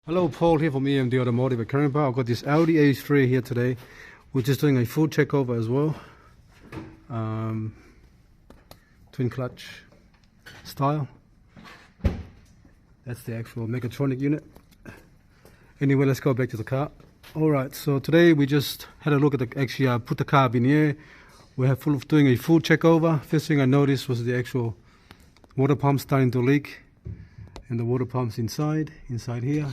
Hello, Paul here from EMD Automotive at Current Bar. I've got this Audi A3 here today. We're just doing a full check over as well. Twin clutch style. That's the actual mechatronic unit. Anyway, let's go back to the car. Alright, so today we just had a look at the, put the car up in the air. We're doing a full check over. First thing I noticed was the actual water pump starting to leak. And the water pump's inside here.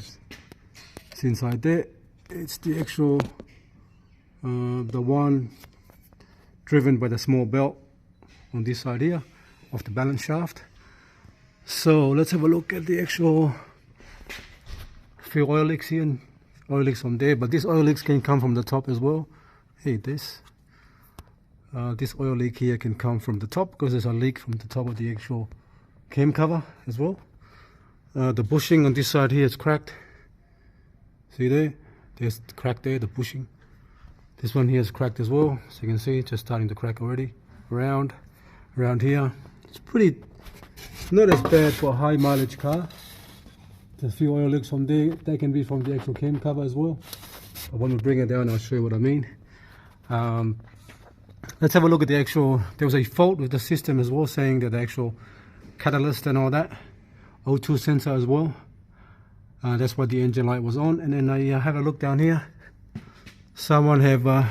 It's inside there. It's the actual, the one driven by the small belt on this side here of the balance shaft. So let's have a look at the actual few oil leaks here and oil leaks on there. But these oil leaks can come from the top as well. Hey, this oil leak here can come from the top because there's a leak from the top of the actual cam cover as well. The bushing on this side here is cracked. See there? There's the crack there, the bushing. This one here is cracked as well. So you can see it's just starting to crack already. Around here. It's not as bad for a high mileage car. There's a few oil leaks from there. They can be from the actual cam cover as well. But when we bring it down, I'll show you what I mean. Let's have a look at the actual, there was a fault with the system as well, saying that the actual catalyst and all that. O2 sensor as well. That's why the engine light was on. And then I have a look down here. Someone have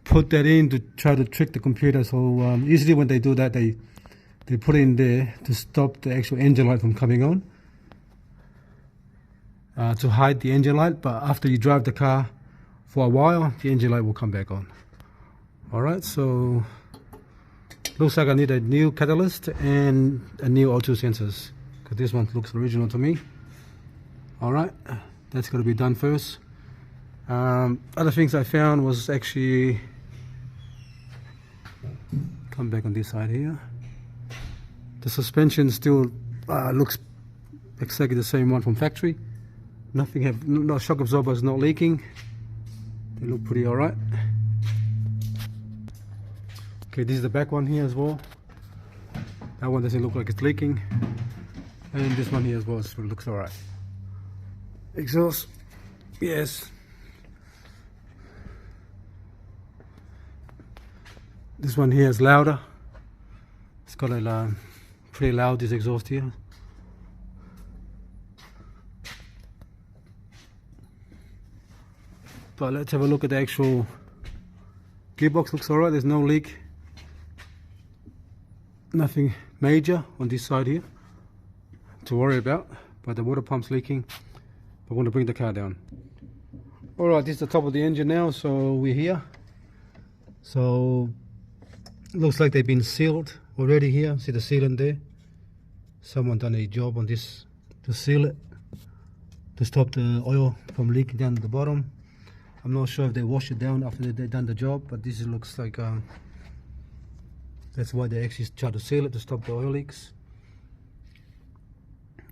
put that in to try to trick the computer. So usually when they do that, they put it in there to stop the actual engine light from coming on, to hide the engine light. But after you drive the car for a while, the engine light will come back on. Alright, so looks like I need a new catalyst and a new O2 sensors, because this one looks original to me. Alright, that's got to be done first. Other things I found was actually, come back on this side here. The suspension still looks exactly the same one from factory. No shock absorber is not leaking. They look pretty alright. Okay, this is the back one here as well. That one doesn't look like it's leaking. And this one here as well looks alright. Exhaust, yes. This one here is louder. It's got a pretty loud, this exhaust here. But let's have a look at the actual gearbox. Looks alright, there's no leak. Nothing major on this side here to worry about, but the water pump's leaking. I want to bring the car down. Alright, this is the top of the engine now, so we're here. So looks like they've been sealed already here. See the sealant there? Someone done a job on this to seal it, to stop the oil from leaking down to the bottom. I'm not sure if they wash it down after they've done the job, but this looks like that's why they actually try to seal it, to stop the oil leaks.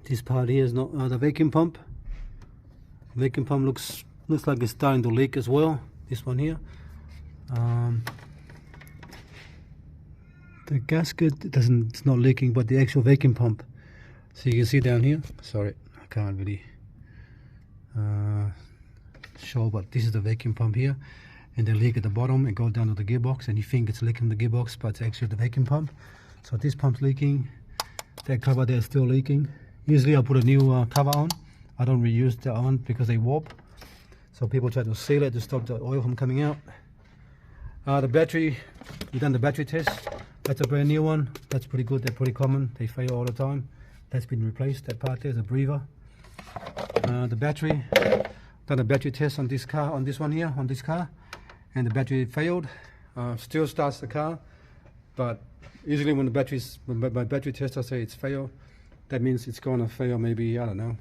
This part here is not the vacuum pump. Vacuum pump looks like it's starting to leak as well. This one here. The gasket it's not leaking, but the actual vacuum pump. So you can see down here. Sorry, I can't really show, but this is the vacuum pump here. And the leak at the bottom, it goes down to the gearbox, and you think it's leaking the gearbox, but it's actually the vacuum pump. So this pump's leaking. That cover there is still leaking. Usually I put a new cover on. I don't reuse that on because they warp. So people try to seal it to stop the oil from coming out. The battery, we've done the battery test. That's a brand new one. That's pretty good. They're pretty common. They fail all the time. That's been replaced. That part there is a breather. The battery, done a battery test on this car, on this one here, on this car. And the battery failed. Still starts the car, but usually when my battery tester say it's failed, that means it's gonna fail maybe, I don't know,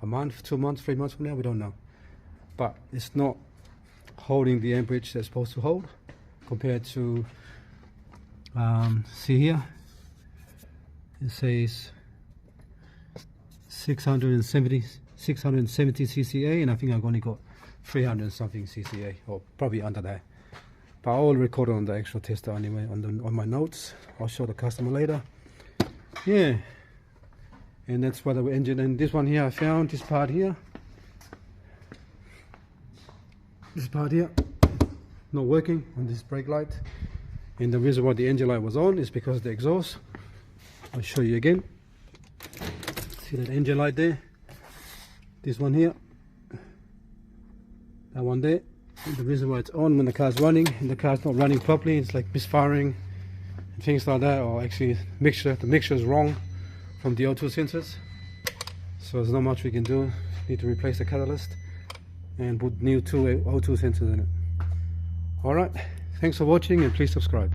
a month, 2 months, 3 months from now, we don't know. But it's not holding the amperage that's supposed to hold compared to, see here, it says 670 CCA, and I think I've only got 300 something CCA, or probably under that. But I will record it on the actual tester anyway, on my notes. I'll show the customer later. Yeah, and that's what the engine. And this one here, I found this part here. This part here not working on this brake light, and the reason why the engine light was on is because of the exhaust. I'll show you again. See that engine light there? This one here, that one there. And the reason why it's on when the car's running and the car's not running properly, it's like misfiring and things like that, or actually the mixture is wrong from the O2 sensors. So there's not much we can do. Need to replace the catalyst and put new O2 sensors in it. Alright, thanks for watching and please subscribe.